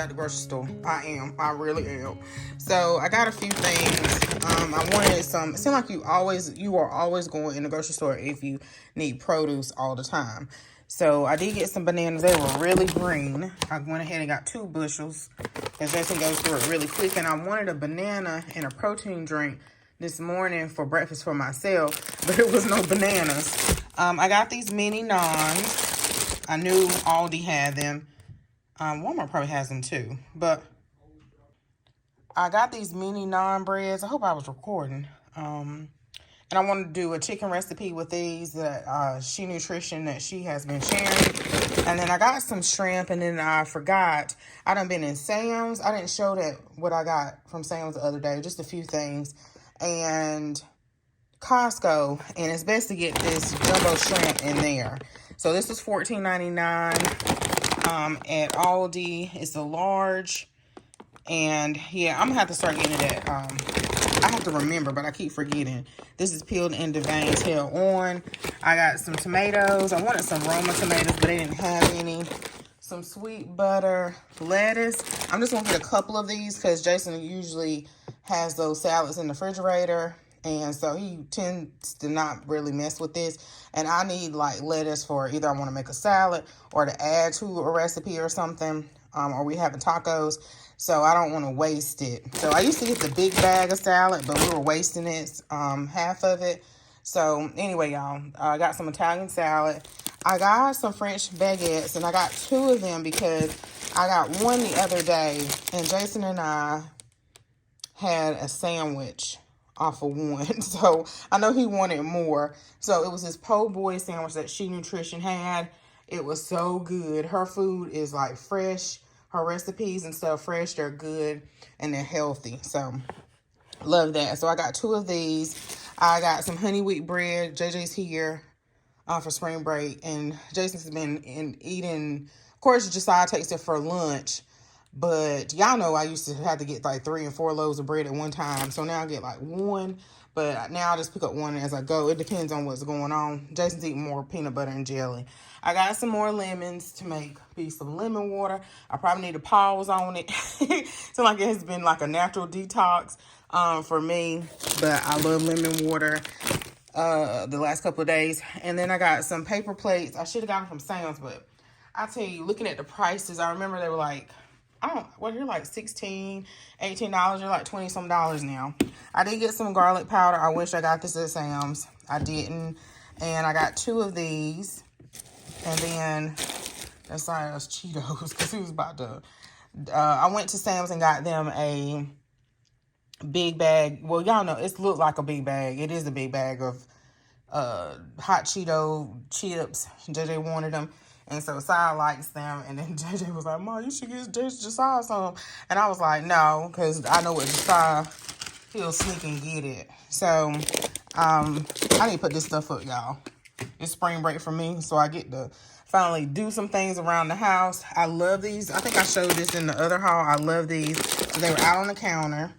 at the grocery store. I really am. So I got a few things. I wanted some. It seems like you are always going in the grocery store if you need produce all the time. So I did get some bananas. They were really green. I went ahead and got 2 bushels because Jason goes through it really quick. And I wanted a banana and a protein drink this morning for breakfast for myself, but it was no bananas. I got these mini naans. I knew Aldi had them. Walmart probably has them too, but I got these mini naan breads. I hope I was recording. And I wanted to do a chicken recipe with these that She Nutrition that she has been sharing. And then I got some shrimp, and then I forgot. I done been in Sam's. I didn't show that what I got from Sam's the other day, just a few things. And Costco, and it's best to get this jumbo shrimp in there. So this is $14.99. At Aldi, it's a large, and yeah, I'm gonna have to start getting it at, I have to remember, but I keep forgetting. This is peeled into veins held on. I got some tomatoes. I wanted some Roma tomatoes, but they didn't have any. Some sweet butter, lettuce. I'm just gonna get a couple of these because Jason usually has those salads in the refrigerator, and so he tends to not really mess with this. And I need like lettuce for either I want to make a salad or to add to a recipe or something, or we having tacos. So I don't want to waste it. So I used to get the big bag of salad, but we were wasting it, half of it. So anyway, y'all, I got some Italian salad. I got some French baguettes, and I got 2 of them because I got one the other day, and Jason and I had a sandwich off of one. So I know he wanted more. So it was this po' boy sandwich that She Nutrition had. It was so good. Her food is like fresh. Her recipes and stuff fresh. They're good and they're healthy. So love that. So I got 2 of these. I got some honey wheat bread. JJ's here for spring break, and Jason's been eating. Of course, Josiah takes it for lunch. But y'all know I used to have to get like 3 and 4 loaves of bread at one time. So now I get like 1. But now I just pick up 1 as I go. It depends on what's going on. Jason's eating more peanut butter and jelly. I got some more lemons to make some lemon water. I probably need to pause on it. So like it has been like a natural detox for me. But I love lemon water the last couple of days. And then I got some paper plates. I should have gotten them from Sam's. But I tell you, looking at the prices, I remember they were like, you're like $16, $18. You're like $20 some now. I did get some garlic powder. I wish I got this at Sam's. I didn't. And I got 2 of these. And then that's us Cheetos because he was about to. I went to Sam's and got them a big bag. Well, y'all know it looked like a big bag. It is a big bag of hot Cheeto chips. JJ wanted them. And so Josiah likes them. And then JJ was like, Mom, you should get Josiah some. And I was like, no, because I know what Josiah, he'll sneak and get it. So I need to put this stuff up, y'all. It's spring break for me, so I get to finally do some things around the house. I love these. I think I showed this in the other haul. I love these. So they were out on the counter.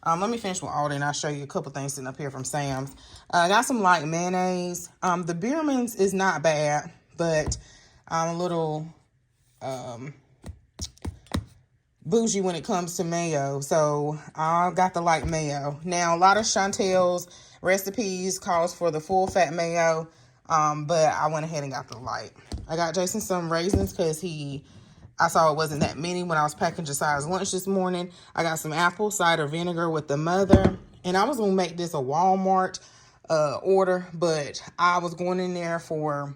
Let me finish with Aldi, and I'll show you a couple things sitting up here from Sam's. I got some light mayonnaise. The Beerman's is not bad, but I'm a little bougie when it comes to mayo. So I got the light mayo. Now, a lot of Chantel's recipes calls for the full fat mayo, but I went ahead and got the light. I got Jason some raisins because I saw it wasn't that many when I was packing Josiah's lunch this morning. I got some apple cider vinegar with the mother. And I was going to make this a Walmart order, but I was going in there for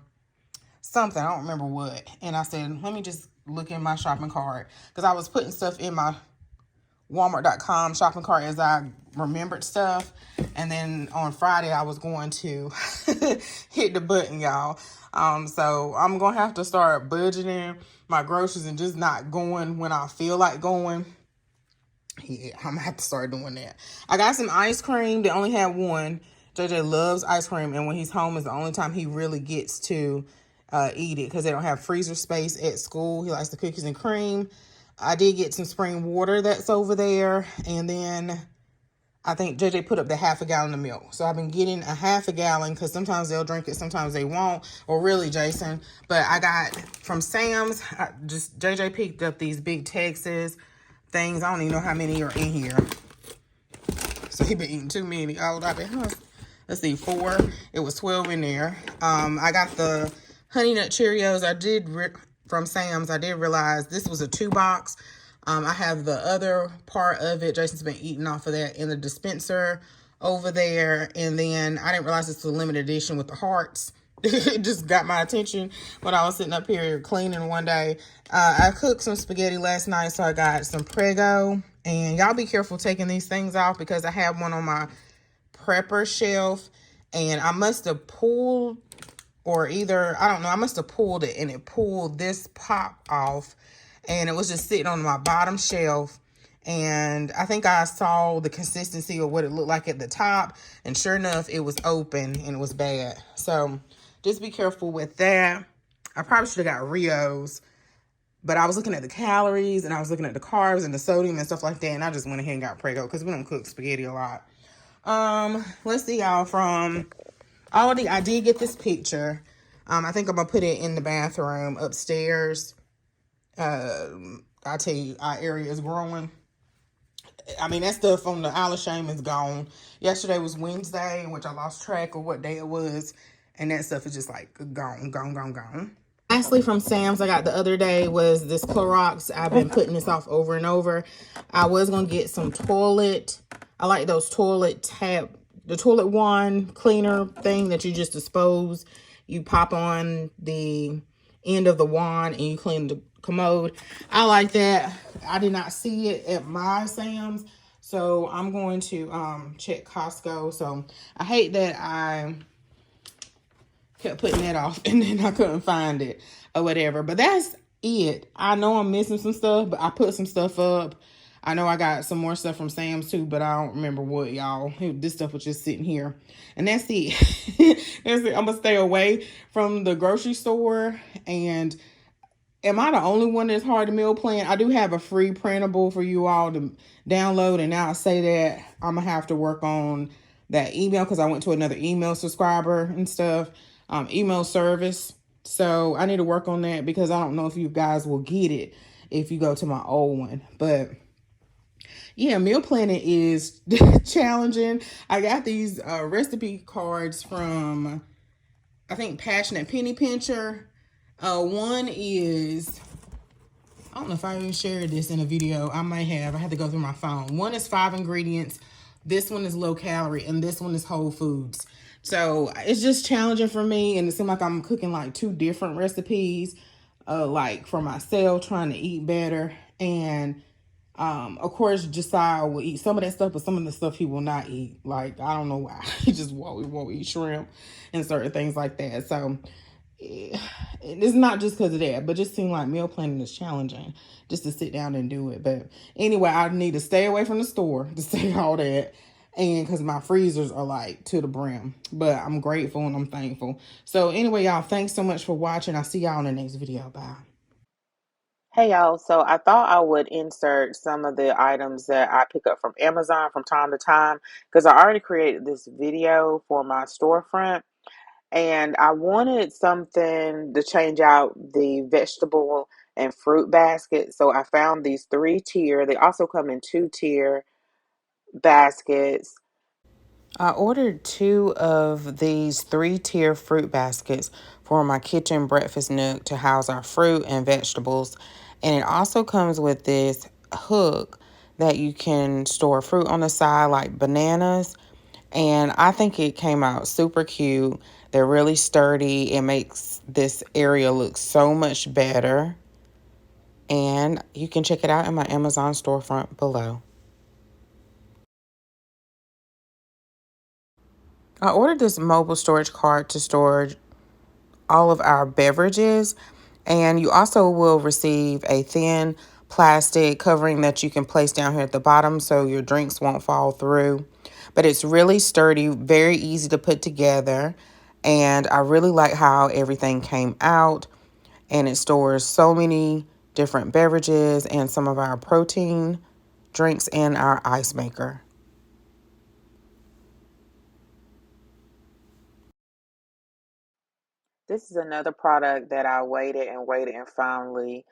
something. I don't remember what. And I said, let me just look in my shopping cart. Because I was putting stuff in my Walmart.com shopping cart as I remembered stuff. And then on Friday, I was going to hit the button, y'all. So I'm going to have to start budgeting my groceries and just not going when I feel like going. Yeah, I'm going to have to start doing that. I got some ice cream. They only had 1. JJ loves ice cream. And when he's home is the only time he really gets to eat it because they don't have freezer space at school. He likes the cookies and cream. I did get some spring water that's over there. And then I think JJ put up the half a gallon of milk. So I've been getting a half a gallon because sometimes they'll drink it, sometimes they won't. Or really, Jason. But I got from Sam's, JJ picked up these big Texas things. I don't even know how many are in here. So he been eating too many. Oh, I've been, let's see, 4. It was 12 in there. I got the Honey Nut Cheerios. From Sam's. I did realize this was a 2-box. I have the other part of it. Jason's been eating off of that in the dispenser over there. And then I didn't realize it's a limited edition with the hearts. It just got my attention when I was sitting up here cleaning one day. I cooked some spaghetti last night, so I got some Prego. And y'all be careful taking these things off because I have one on my prepper shelf. And I must have pulled, or either, I don't know, I must have pulled it and it pulled this pop off. And it was just sitting on my bottom shelf. And I think I saw the consistency of what it looked like at the top. And sure enough, it was open and it was bad. So just be careful with that. I probably should have got Rios. But I was looking at the calories and I was looking at the carbs and the sodium and stuff like that. And I just went ahead and got Prego because we don't cook spaghetti a lot. Let's see, y'all. From Aldi, I did get this picture. I think I'm going to put it in the bathroom upstairs. I tell you, our area is growing. I mean, that stuff on the Isle of Shame is gone. Yesterday was Wednesday, which I lost track of what day it was. And that stuff is just like gone, gone, gone, gone. Lastly, from Sam's, I got the other day was this Clorox. I've been putting this off over and over. I was going to get some toilet. I like those the toilet wand cleaner thing that you just dispose. You pop on the end of the wand and you clean the commode. I like that. I did not see it at my Sam's, so I'm going to check Costco. So I hate that I kept putting that off and then I couldn't find it or whatever, but that's it. I know I'm missing some stuff, but I put some stuff up. I know I got some more stuff from Sam's too, but I don't remember what, y'all. This stuff was just sitting here. And that's it. That's it. I'm going to stay away from the grocery store. And am I the only one that's hard to meal plan? I do have a free printable for you all to download. And now I say that I'm going to have to work on that email because I went to another email subscriber and stuff, email service. So I need to work on that because I don't know if you guys will get it if you go to my old one. But yeah, meal planning is challenging. I got these recipe cards from, I think, Passionate Penny Pincher. One is, I don't know if I even shared this in a video. I might have. I had to go through my phone. One is 5 ingredients. This one is low calorie. And this one is whole foods. So it's just challenging for me. And it seems like I'm cooking like 2 different recipes. Like for myself, trying to eat better. And of course, Josiah will eat some of that stuff, but some of the stuff he will not eat. Like, I don't know why. He just won't eat shrimp and certain things like that. So it's not just because of that, but just seems like meal planning is challenging just to sit down and do it. But anyway, I need to stay away from the store to say all that. And because my freezers are like to the brim. But I'm grateful and I'm thankful. So anyway, y'all, thanks so much for watching. I'll see y'all in the next video. Bye. Hey y'all, so I thought I would insert some of the items that I pick up from Amazon from time to time because I already created this video for my storefront and I wanted something to change out the vegetable and fruit basket. So I found these 3-tier. They also come in 2-tier baskets. I ordered 2 of these 3-tier fruit baskets for my kitchen breakfast nook to house our fruit and vegetables. And it also comes with this hook that you can store fruit on the side like bananas. And I think it came out super cute. They're really sturdy. It makes this area look so much better. And you can check it out in my Amazon storefront below. I ordered this mobile storage cart to store all of our beverages, and you also will receive a thin plastic covering that you can place down here at the bottom so your drinks won't fall through. But it's really sturdy, very easy to put together, and I really like how everything came out, and it stores so many different beverages and some of our protein drinks and our ice maker. This is another product that I waited and waited and finally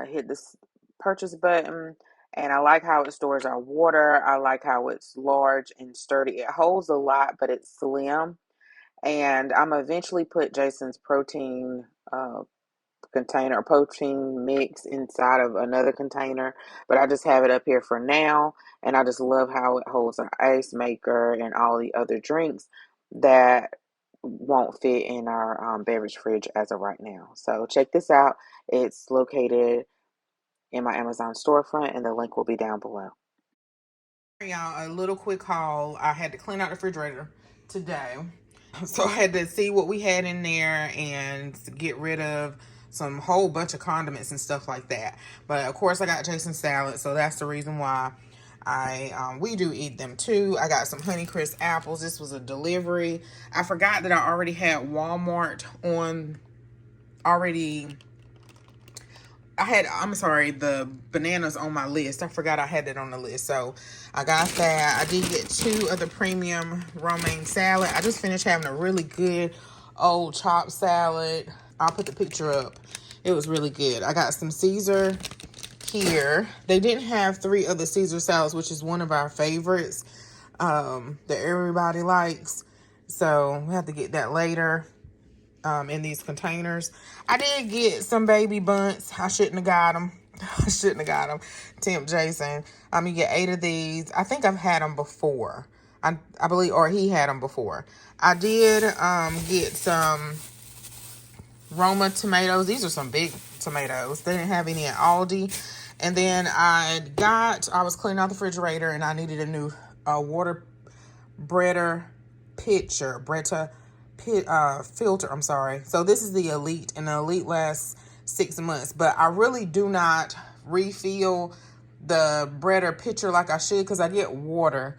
hit this purchase button. And I like how it stores our water. I like how it's large and sturdy. It holds a lot, but it's slim. And I'm eventually put Jason's protein container or protein mix inside of another container, but I just have it up here for now. And I just love how it holds our ice maker and all the other drinks that won't fit in our beverage fridge as of right now. So check this out. It's located in my Amazon storefront, and the link will be down below. Y'all, a little quick haul. I had to clean out the refrigerator today. So I had to see what we had in there and get rid of some whole bunch of condiments and stuff like that. But of course I got Jason's salad, so that's the reason why we do eat them too. I got some Honeycrisp apples. This was a delivery. I forgot that I already had Walmart on already. I'm sorry, the bananas on my list. I forgot I had that on the list. So I got that. I did get 2 of the premium romaine salad. I just finished having a really good old chopped salad. I'll put the picture up. It was really good. I got some Caesar here. They didn't have 3 of the Caesar salads, which is one of our favorites that everybody likes. So we have to get that later. In these containers. I did get some baby bunts. I shouldn't have got them. I shouldn't have got them. Tempt Jason. You get 8 of these. I think I've had them before. I believe, or he had them before. I did get some Roma tomatoes. These are some big tomatoes. They didn't have any at Aldi. And then I was cleaning out the refrigerator and I needed a new water breader pitcher. Filter, I'm sorry. So this is the Elite, and the Elite lasts 6 months, but I really do not refill the breader pitcher like I should, because I get water,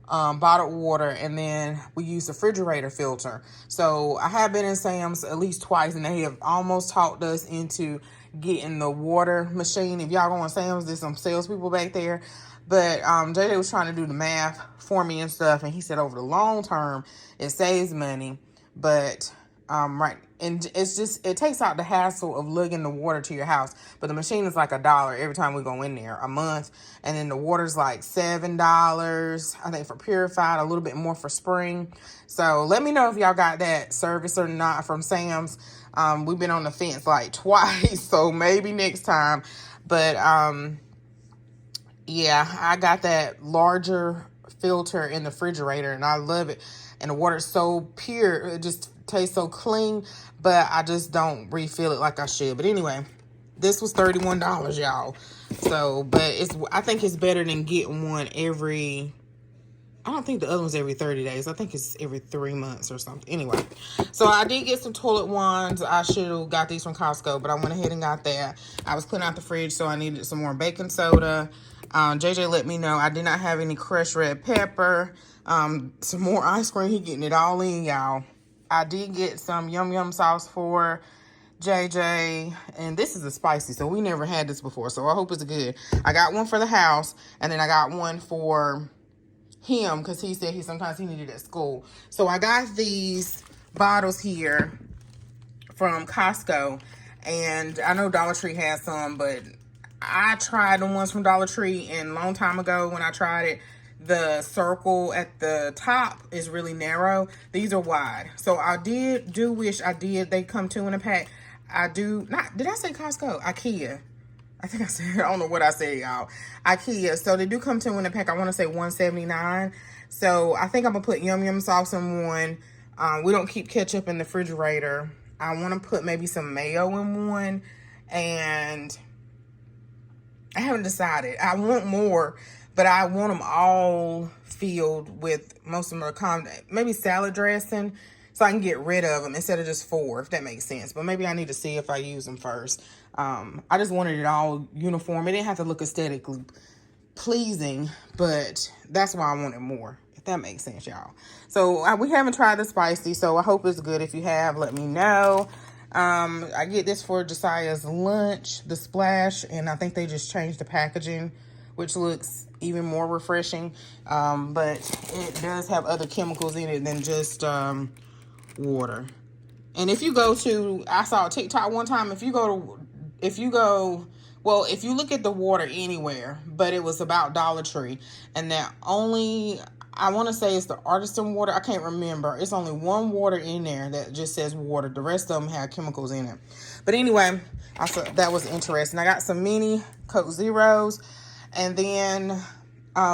bottled water, and then we use the refrigerator filter. So I have been in Sam's at least twice, and they have almost talked us into getting the water machine. If y'all go on Sam's, there's some salespeople back there. But JJ was trying to do the math for me and stuff, and he said over the long term, it saves money. But right, and it's just, it takes out the hassle of lugging the water to your house. But the machine is like $1 every time we go in there a month, and then the water's like $7, I think, for purified, a little bit more for spring. So let me know if y'all got that service or not from Sam's. We've been on the fence like twice, so maybe next time. But yeah, I got that larger filter in the refrigerator, and I love it. And the water's so pure, it just tastes so clean, but I just don't refill it like I should. But anyway, this was $31, y'all. So, but I think it's better than getting one every, I don't think the other one's every 30 days. I think it's every 3 months or something. Anyway, so I did get some toilet wands. I should have got these from Costco, but I went ahead and got that. I was cleaning out the fridge, so I needed some more baking soda. JJ let me know I did not have any crushed red pepper. Some more ice cream. He getting it all in, y'all. I did get some yum yum sauce for JJ, and this is a spicy, so we never had this before, so I hope it's good. I got one for the house, and then I got one for him because he said sometimes he needed it at school. So I got these bottles here from Costco, and I know Dollar Tree has some, but I tried the ones from Dollar Tree, and a long time ago when I tried it, the circle at the top is really narrow. These are wide. So I do wish they come 2 in a pack. Did I say Costco? IKEA. I think I said, I don't know what I said, y'all. IKEA. So they do come 2 in a pack. I want to say $1.79. So I think I'm going to put yum yum sauce in one. We don't keep ketchup in the refrigerator. I want to put maybe some mayo in one. And I haven't decided. I want more, but I want them all filled with most of them maybe salad dressing, so I can get rid of them instead of just 4, if that makes sense. But maybe I need to see if I use them first. I just wanted it all uniform. It didn't have to look aesthetically pleasing, but that's why I wanted more, if that makes sense, y'all. So we haven't tried the spicy, so I hope it's good. If you have, let me know. I get this for Josiah's lunch, the Splash, and I think they just changed the packaging, which looks even more refreshing. But it does have other chemicals in it than just water. And if you go to, I saw a TikTok one time, if you look at the water anywhere, but it was about Dollar Tree, and that only, I want to say it's the artisan water. I can't remember. It's only one water in there that just says water. The rest of them have chemicals in it. But anyway, I thought that was interesting. I got some mini Coke Zeros, and then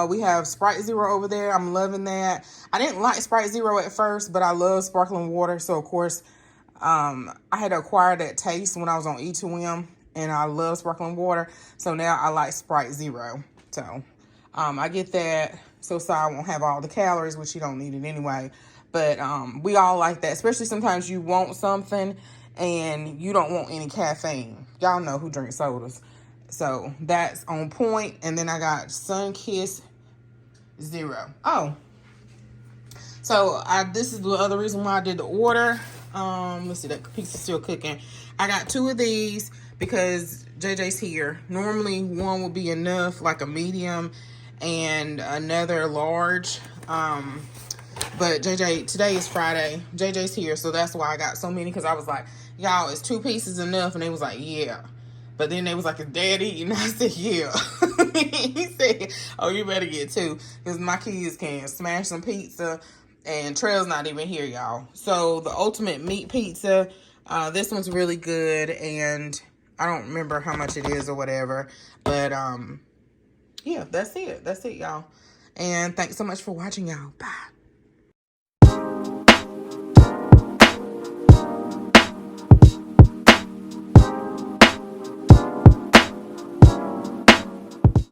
we have Sprite Zero over there. I'm loving that. I didn't like Sprite Zero at first, but I love sparkling water. So, of course, I had to acquire that taste when I was on E2M, and I love sparkling water. So now I like Sprite Zero. So I get that so I won't have all the calories, which you don't need it anyway. But we all like that, especially sometimes you want something and you don't want any caffeine. Y'all know who drinks sodas. So that's on point. And then I got Sunkist Zero. Oh, so this is the other reason why I did the order. Let's see, that pizza's still cooking. I got 2 of these because JJ's here. Normally one would be enough, like a medium and another large. But JJ, today is Friday. JJ's here, so that's why I got so many, because I was like, y'all, is 2 pieces enough? And they was like, yeah. But then they was like, is Dad eating? And I said, yeah. He said, oh, you better get 2, because my kids can smash some pizza. And Trail's not even here, y'all. So the ultimate meat pizza, this one's really good, and I don't remember how much it is or whatever. But yeah, that's it, y'all. And thanks so much for watching, y'all. Bye.